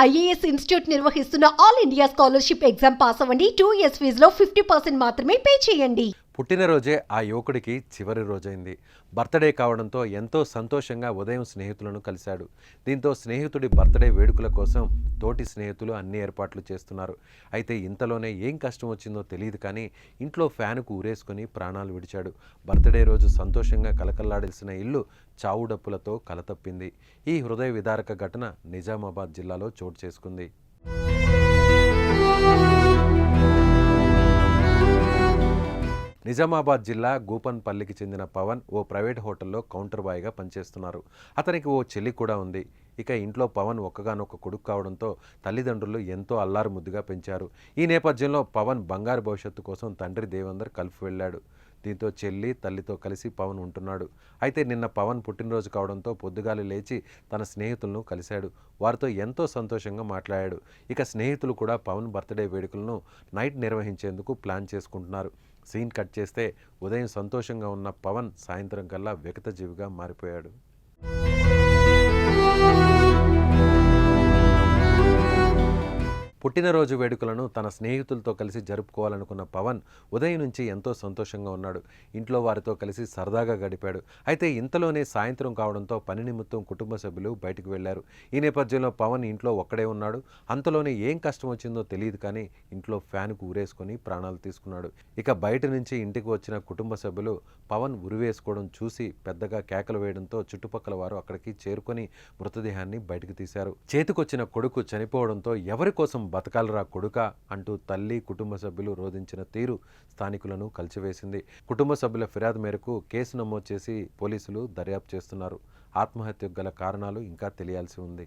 IAS institute నిర్వహిస్తున్న all India scholarship exam pass అవ్వండి. 2 years ఫీజులో 50% మాత్రమే పే చేయండి. పుట్టినరోజే ఆ యువకుడికి చివరి రోజైంది. బర్త్డే కావడంతో ఎంతో సంతోషంగా ఉదయం స్నేహితులను కలిశాడు. దీంతో స్నేహితుడి బర్త్డే వేడుకల కోసం తోటి స్నేహితులు అన్ని ఏర్పాట్లు చేస్తున్నారు. అయితే ఇంతలోనే ఏం కష్టం వచ్చిందో తెలియదు కానీ ఇంట్లో ఫ్యానుకు ఊరేసుకొని ప్రాణాలు విడిచాడు. బర్త్డే రోజు సంతోషంగా కలకల్లాడాల్సిన ఇల్లు చావుడప్పులతో కలతప్పింది. ఈ హృదయ విదారక ఘటన నిజామాబాద్ జిల్లాలో చోటు చేసుకుంది. నిజామాబాద్ జిల్లా గూపన్పల్లికి చెందిన పవన్ ఓ ప్రైవేట్ హోటల్లో కౌంటర్ బాయ్గా పనిచేస్తున్నారు. అతనికి ఓ చెల్లి కూడా ఉంది. ఇక ఇంట్లో పవన్ ఒక్కగానొక్క కొడుకు కావడంతో తల్లిదండ్రులు ఎంతో అల్లారు ముద్దుగా పెంచారు. ఈ నేపథ్యంలో పవన్ బంగారు భవిష్యత్తు కోసం తండ్రి దేవేందర్ కలుపు వెళ్ళాడు. దీంతో చెల్లి తల్లితో కలిసి పవన్ ఉంటున్నాడు. అయితే నిన్న పవన్ పుట్టినరోజు కావడంతో పొద్దుగాలి లేచి తన స్నేహితులను కలిశాడు. వారితో ఎంతో సంతోషంగా మాట్లాడాడు. ఇక స్నేహితులు కూడా పవన్ బర్త్డే వేడుకలను నైట్ నిర్వహించేందుకు ప్లాన్ చేసుకుంటున్నారు. సీన్ కట్ చేస్తే ఉదయం సంతోషంగా ఉన్న పవన్ సాయంత్రం కల్లా విగతజీవిగా మారిపోయాడు. పుట్టినరోజు వేడుకలను తన స్నేహితులతో కలిసి జరుపుకోవాలనుకున్న పవన్ ఉదయం నుంచి ఎంతో సంతోషంగా ఉన్నాడు. ఇంట్లో వారితో కలిసి సరదాగా గడిపాడు. అయితే ఇంతలోనే సాయంత్రం కావడంతో పని నిమిత్తం కుటుంబ సభ్యులు బయటకు వెళ్లారు. ఈ నేపథ్యంలో పవన్ ఇంట్లో ఒక్కడే ఉన్నాడు. అంతలోనే ఏం కష్టం వచ్చిందో తెలియదు కానీ ఇంట్లో ఫ్యాన్కు ఊరేసుకొని ప్రాణాలు తీసుకున్నాడు. ఇక బయట నుంచి ఇంటికి వచ్చిన కుటుంబ సభ్యులు పవన్ ఉరివేసుకోవడం చూసి పెద్దగా కేకలు వేయడంతో చుట్టుపక్కల వారు అక్కడికి చేరుకొని మృతదేహాన్ని బయటకు తీశారు. చేతికొచ్చిన కొడుకు చనిపోవడంతో ఎవరి కోసం బతకాలరా కొడుకా అంటూ తల్లి కుటుంబ సభ్యులు రోధించిన తీరు స్థానికులను కలిచివేసింది. కుటుంబ సభ్యుల ఫిర్యాదు మేరకు కేసు నమోదు చేసి పోలీసులు దర్యాప్తు చేస్తున్నారు. ఆత్మహత్యకు గల కారణాలు ఇంకా తెలియాల్సి ఉంది.